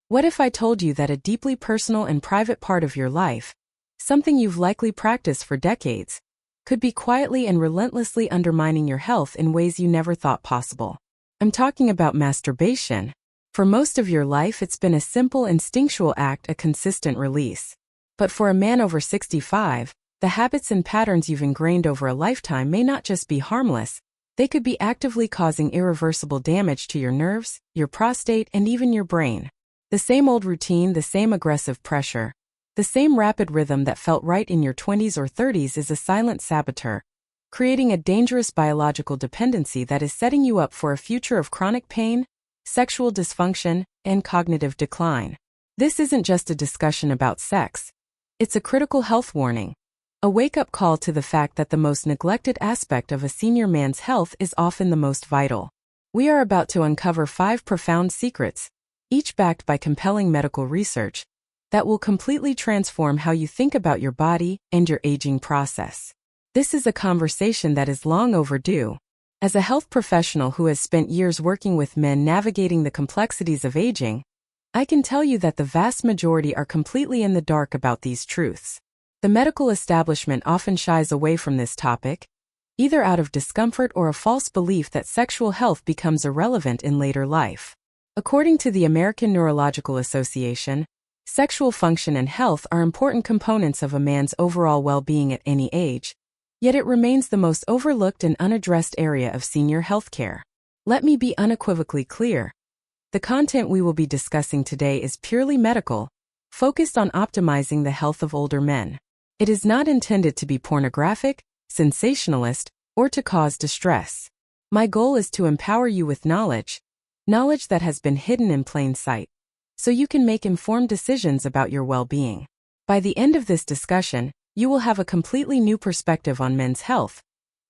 What if I told you that a deeply personal and private part of your life, something you've likely practiced for decades, could be quietly and relentlessly undermining your health in ways you never thought possible? I'm talking about masturbation. For most of your life, it's been a simple, instinctual act, a consistent release. But for a man over 65, the habits and patterns you've ingrained over a lifetime may not just be harmless, they could be actively causing irreversible damage to your nerves, your prostate, and even your brain. The same old routine, the same aggressive pressure, the same rapid rhythm that felt right in your 20s or 30s is a silent saboteur, creating a dangerous biological dependency that is setting you up for a future of chronic pain, sexual dysfunction, and cognitive decline. This isn't just a discussion about sex. It's a critical health warning. A wake-up call to the fact that the most neglected aspect of a senior man's health is often the most vital. We are about to uncover 5 profound secrets, each backed by compelling medical research, that will completely transform how you think about your body and your aging process. This is a conversation that is long overdue. As a health professional who has spent years working with men navigating the complexities of aging, I can tell you that the vast majority are completely in the dark about these truths. The medical establishment often shies away from this topic, either out of discomfort or a false belief that sexual health becomes irrelevant in later life. According to the American Neurological Association, sexual function and health are important components of a man's overall well-being at any age, yet it remains the most overlooked and unaddressed area of senior healthcare. Let me be unequivocally clear. The content we will be discussing today is purely medical, focused on optimizing the health of older men. It is not intended to be pornographic, sensationalist, or to cause distress. My goal is to empower you with knowledge that has been hidden in plain sight, so you can make informed decisions about your well-being. By the end of this discussion, you will have a completely new perspective on men's health,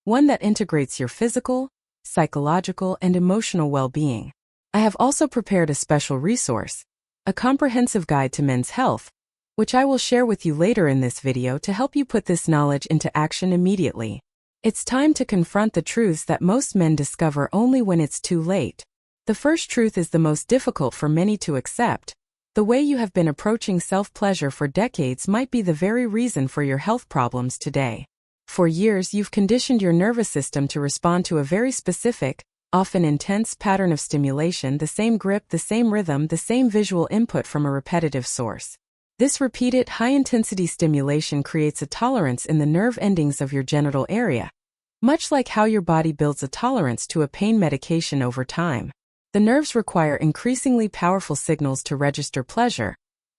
one that integrates your physical, psychological, and emotional well-being. I have also prepared a special resource, a comprehensive guide to men's health, which I will share with you later in this video to help you put this knowledge into action immediately. It's time to confront the truths that most men discover only when it's too late. The first truth is the most difficult for many to accept. The way you have been approaching self-pleasure for decades might be the very reason for your health problems today. For years, you've conditioned your nervous system to respond to a very specific, often intense pattern of stimulation, the same grip, the same rhythm, the same visual input from a repetitive source. This repeated, high-intensity stimulation creates a tolerance in the nerve endings of your genital area, much like how your body builds a tolerance to a pain medication over time. The nerves require increasingly powerful signals to register pleasure,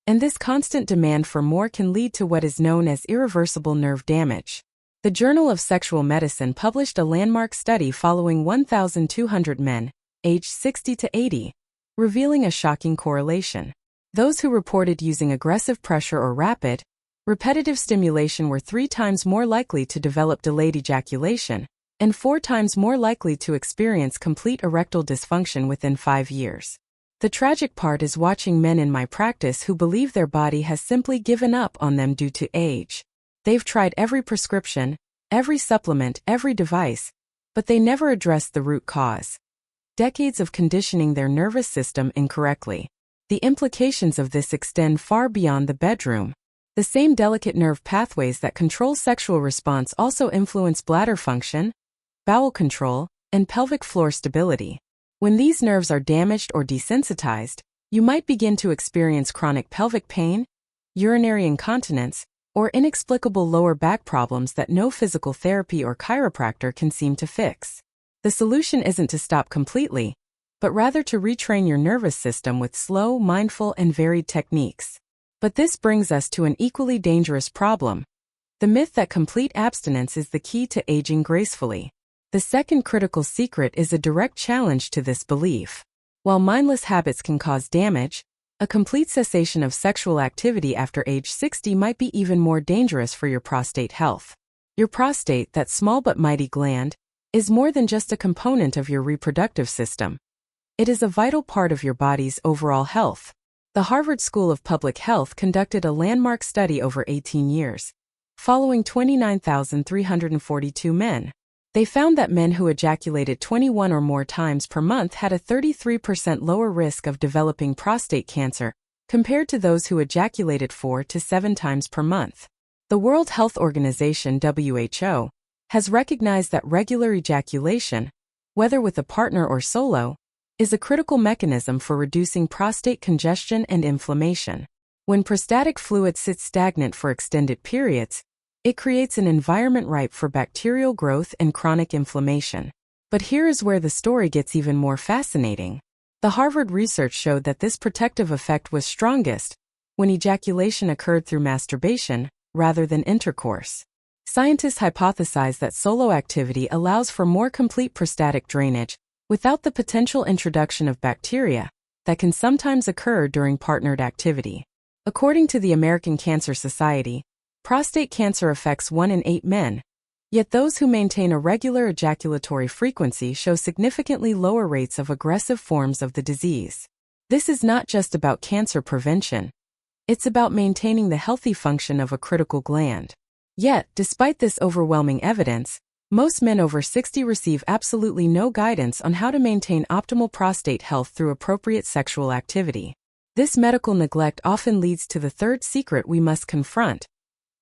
and this constant demand for more can lead to what is known as irreversible nerve damage. The Journal of Sexual Medicine published a landmark study following 1,200 men, aged 60 to 80, revealing a shocking correlation. Those who reported using aggressive pressure or rapid, repetitive stimulation were 3 times more likely to develop delayed ejaculation, and 4 times more likely to experience complete erectile dysfunction within 5 years. The tragic part is watching men in my practice who believe their body has simply given up on them due to age. They've tried every prescription, every supplement, every device, but they never addressed the root cause. Decades of conditioning their nervous system incorrectly. The implications of this extend far beyond the bedroom. The same delicate nerve pathways that control sexual response also influence bladder function, bowel control, and pelvic floor stability. When these nerves are damaged or desensitized, you might begin to experience chronic pelvic pain, urinary incontinence, or inexplicable lower back problems that no physical therapy or chiropractor can seem to fix. The solution isn't to stop completely, but rather to retrain your nervous system with slow, mindful, and varied techniques. But this brings us to an equally dangerous problem: the myth that complete abstinence is the key to aging gracefully. The second critical secret is a direct challenge to this belief. While mindless habits can cause damage, a complete cessation of sexual activity after age 60 might be even more dangerous for your prostate health. Your prostate, that small but mighty gland, is more than just a component of your reproductive system. It is a vital part of your body's overall health. The Harvard School of Public Health conducted a landmark study over 18 years, following 29,342 men. They found that men who ejaculated 21 or more times per month had a 33% lower risk of developing prostate cancer, compared to those who ejaculated 4 to 7 times per month. The World Health Organization (WHO) has recognized that regular ejaculation, whether with a partner or solo, is a critical mechanism for reducing prostate congestion and inflammation. When prostatic fluid sits stagnant for extended periods, it creates an environment ripe for bacterial growth and chronic inflammation. But here is where the story gets even more fascinating. The Harvard research showed that this protective effect was strongest when ejaculation occurred through masturbation rather than intercourse. Scientists hypothesize that solo activity allows for more complete prostatic drainage without the potential introduction of bacteria that can sometimes occur during partnered activity. According to the American Cancer Society, prostate cancer affects 1 in 8 men, yet those who maintain a regular ejaculatory frequency show significantly lower rates of aggressive forms of the disease. This is not just about cancer prevention. It's about maintaining the healthy function of a critical gland. Yet, despite this overwhelming evidence, most men over 60 receive absolutely no guidance on how to maintain optimal prostate health through appropriate sexual activity. This medical neglect often leads to the third secret we must confront: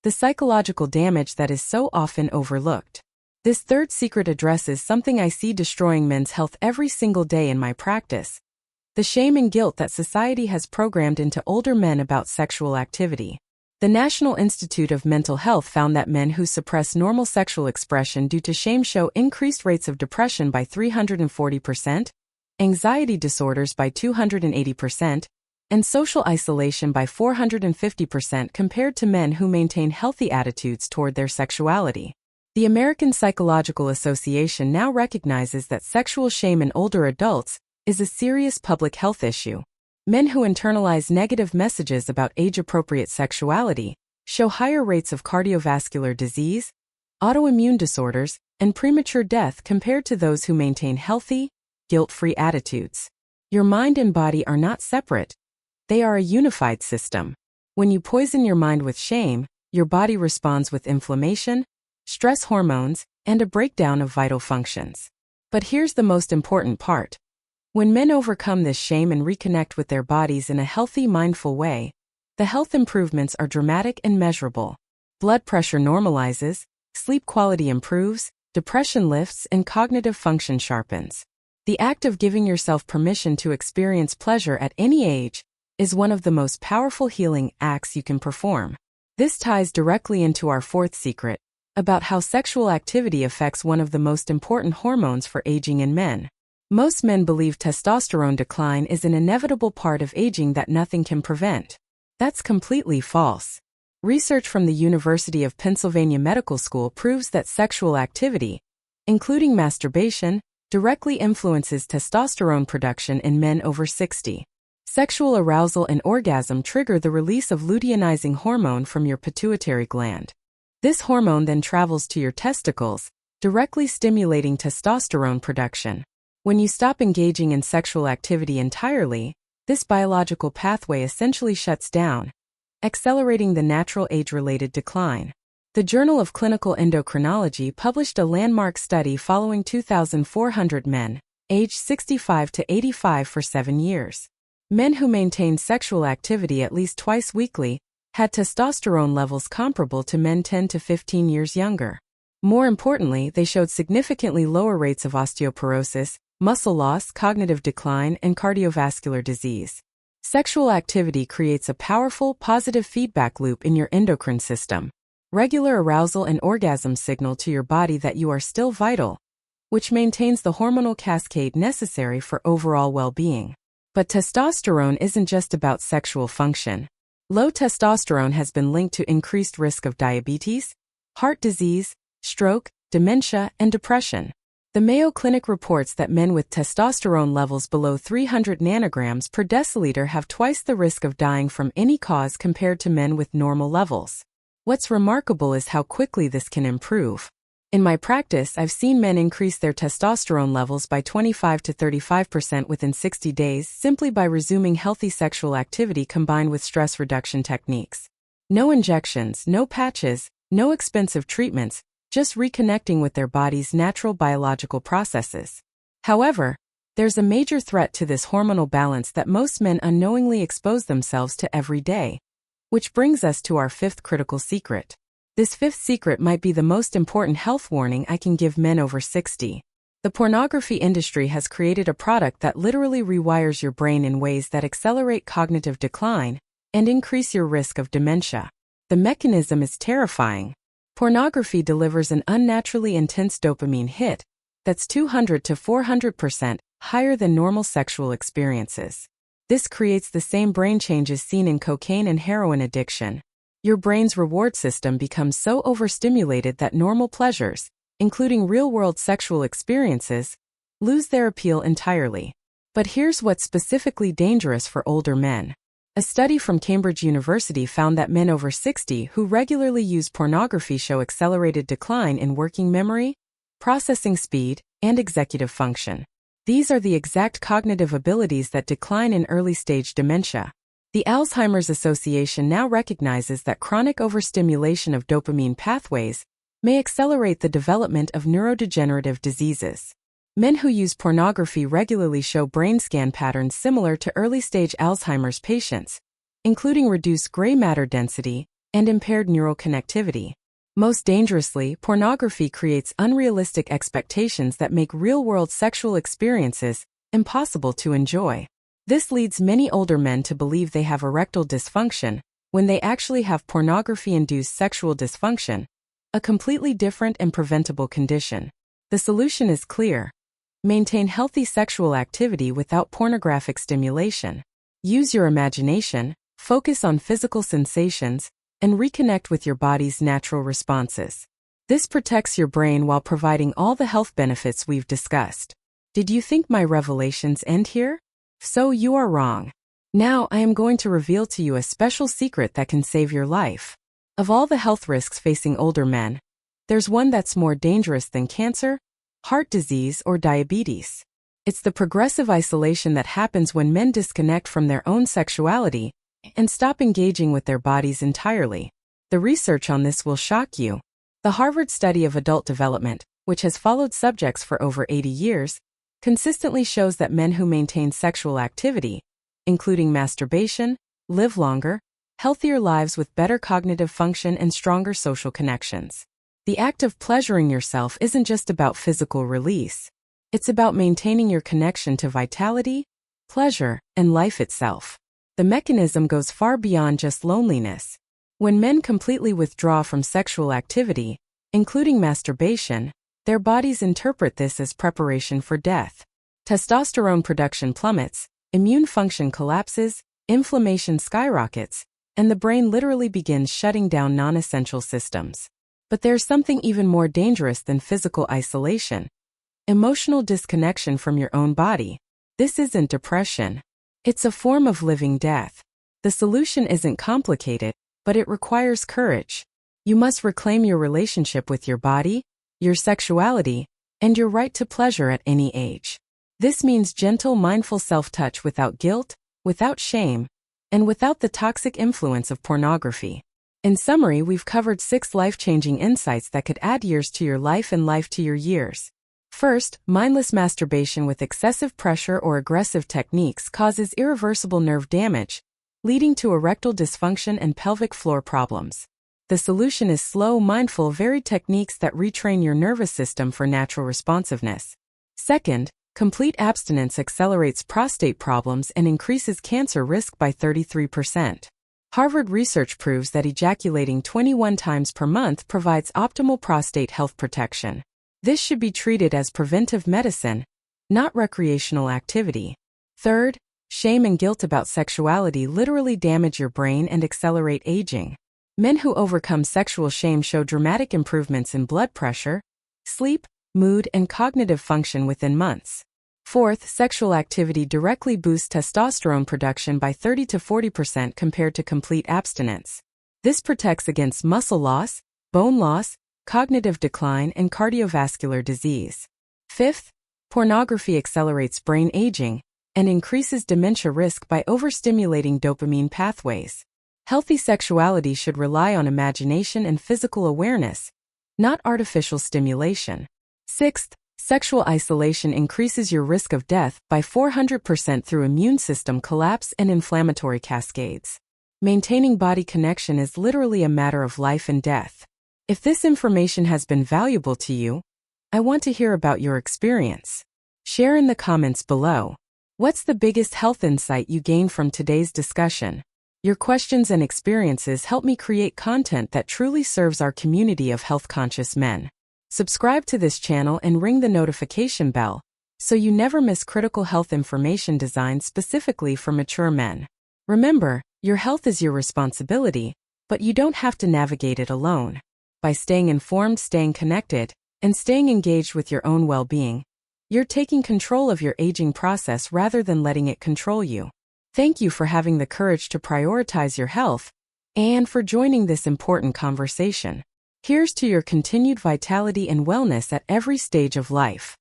the psychological damage that is so often overlooked. This third secret addresses something I see destroying men's health every single day in my practice: the shame and guilt that society has programmed into older men about sexual activity. The National Institute of Mental Health found that men who suppress normal sexual expression due to shame show increased rates of depression by 340%, anxiety disorders by 280%, and social isolation by 450% compared to men who maintain healthy attitudes toward their sexuality. The American Psychological Association now recognizes that sexual shame in older adults is a serious public health issue. Men who internalize negative messages about age-appropriate sexuality show higher rates of cardiovascular disease, autoimmune disorders, and premature death compared to those who maintain healthy, guilt-free attitudes. Your mind and body are not separate. They are a unified system. When you poison your mind with shame, your body responds with inflammation, stress hormones, and a breakdown of vital functions. But here's the most important part. When men overcome this shame and reconnect with their bodies in a healthy, mindful way, the health improvements are dramatic and measurable. Blood pressure normalizes, sleep quality improves, depression lifts, and cognitive function sharpens. The act of giving yourself permission to experience pleasure at any age is one of the most powerful healing acts you can perform. This ties directly into our fourth secret, about how sexual activity affects one of the most important hormones for aging in men. Most men believe testosterone decline is an inevitable part of aging that nothing can prevent. That's completely false. Research from the University of Pennsylvania Medical School proves that sexual activity, including masturbation, directly influences testosterone production in men over 60. Sexual arousal and orgasm trigger the release of luteinizing hormone from your pituitary gland. This hormone then travels to your testicles, directly stimulating testosterone production. When you stop engaging in sexual activity entirely, this biological pathway essentially shuts down, accelerating the natural age-related decline. The Journal of Clinical Endocrinology published a landmark study following 2,400 men, aged 65 to 85 for 7 years. Men who maintained sexual activity at least twice weekly had testosterone levels comparable to men 10 to 15 years younger. More importantly, they showed significantly lower rates of osteoporosis, muscle loss, cognitive decline, and cardiovascular disease. Sexual activity creates a powerful, positive feedback loop in your endocrine system. Regular arousal and orgasm signal to your body that you are still vital, which maintains the hormonal cascade necessary for overall well-being. But testosterone isn't just about sexual function. Low testosterone has been linked to increased risk of diabetes, heart disease, stroke, dementia, and depression. The Mayo Clinic reports that men with testosterone levels below 300 nanograms per deciliter have twice the risk of dying from any cause compared to men with normal levels. What's remarkable is how quickly this can improve. In my practice, I've seen men increase their testosterone levels by 25 to 35% within 60 days simply by resuming healthy sexual activity combined with stress reduction techniques. No injections, no patches, no expensive treatments, just reconnecting with their body's natural biological processes. However, There's a major threat to this hormonal balance that most men unknowingly expose themselves to every day. Which brings us to our fifth critical secret. This fifth secret might be the most important health warning I can give men over 60. The pornography industry has created a product that literally rewires your brain in ways that accelerate cognitive decline and increase your risk of dementia. The mechanism is terrifying. Pornography delivers an unnaturally intense dopamine hit that's 200 to 400% higher than normal sexual experiences. This creates the same brain changes seen in cocaine and heroin addiction. Your brain's reward system becomes so overstimulated that normal pleasures, including real-world sexual experiences, lose their appeal entirely. But here's what's specifically dangerous for older men. A study from Cambridge University found that men over 60 who regularly use pornography show accelerated decline in working memory, processing speed, and executive function. These are the exact cognitive abilities that decline in early-stage dementia. The Alzheimer's Association now recognizes that chronic overstimulation of dopamine pathways may accelerate the development of neurodegenerative diseases. Men who use pornography regularly show brain scan patterns similar to early-stage Alzheimer's patients, including reduced gray matter density and impaired neural connectivity. Most dangerously, pornography creates unrealistic expectations that make real-world sexual experiences impossible to enjoy. This leads many older men to believe they have erectile dysfunction when they actually have pornography-induced sexual dysfunction, a completely different and preventable condition. The solution is clear. Maintain healthy sexual activity without pornographic stimulation. Use your imagination, focus on physical sensations, and reconnect with your body's natural responses. This protects your brain while providing all the health benefits we've discussed. Did you think my revelations end here? So you are wrong. Now I am going to reveal to you a special secret that can save your life. Of all the health risks facing older men, there's one that's more dangerous than cancer, heart disease, or diabetes. It's the progressive isolation that happens when men disconnect from their own sexuality and stop engaging with their bodies entirely. The research on this will shock you. The Harvard study of adult development, which has followed subjects for over 80 years, consistently shows that men who maintain sexual activity, including masturbation, live longer, healthier lives with better cognitive function and stronger social connections. The act of pleasuring yourself isn't just about physical release. It's about maintaining your connection to vitality, pleasure, and life itself. The mechanism goes far beyond just loneliness. When men completely withdraw from sexual activity, including masturbation, their bodies interpret this as preparation for death. Testosterone production plummets, immune function collapses, inflammation skyrockets, and the brain literally begins shutting down non-essential systems. But there's something even more dangerous than physical isolation: emotional disconnection from your own body. This isn't depression. It's a form of living death. The solution isn't complicated, but it requires courage. You must reclaim your relationship with your body, your sexuality, and your right to pleasure at any age. This means gentle, mindful self-touch without guilt, without shame, and without the toxic influence of pornography. In summary, we've covered 6 life-changing insights that could add years to your life and life to your years. First, mindless masturbation with excessive pressure or aggressive techniques causes irreversible nerve damage, leading to erectile dysfunction and pelvic floor problems. The solution is slow, mindful, varied techniques that retrain your nervous system for natural responsiveness. Second, complete abstinence accelerates prostate problems and increases cancer risk by 33%. Harvard research proves that ejaculating 21 times per month provides optimal prostate health protection. This should be treated as preventive medicine, not recreational activity. Third, shame and guilt about sexuality literally damage your brain and accelerate aging. Men who overcome sexual shame show dramatic improvements in blood pressure, sleep, mood, and cognitive function within months. Fourth, sexual activity directly boosts testosterone production by 30 to 40% compared to complete abstinence. This protects against muscle loss, bone loss, cognitive decline, and cardiovascular disease. Fifth, pornography accelerates brain aging and increases dementia risk by overstimulating dopamine pathways. Healthy sexuality should rely on imagination and physical awareness, not artificial stimulation. Sixth, Sexual isolation increases your risk of death by 400% through immune system collapse and inflammatory cascades. Maintaining body connection is literally a matter of life and death. If this information has been valuable to you, I want to hear about your experience. Share in the comments below. What's the biggest health insight you gained from today's discussion? Your questions and experiences help me create content that truly serves our community of health-conscious men. Subscribe to this channel and ring the notification bell so you never miss critical health information designed specifically for mature men. Remember, your health is your responsibility, but you don't have to navigate it alone. By staying informed, staying connected, and staying engaged with your own well-being, you're taking control of your aging process rather than letting it control you. Thank you for having the courage to prioritize your health and for joining this important conversation. Here's to your continued vitality and wellness at every stage of life.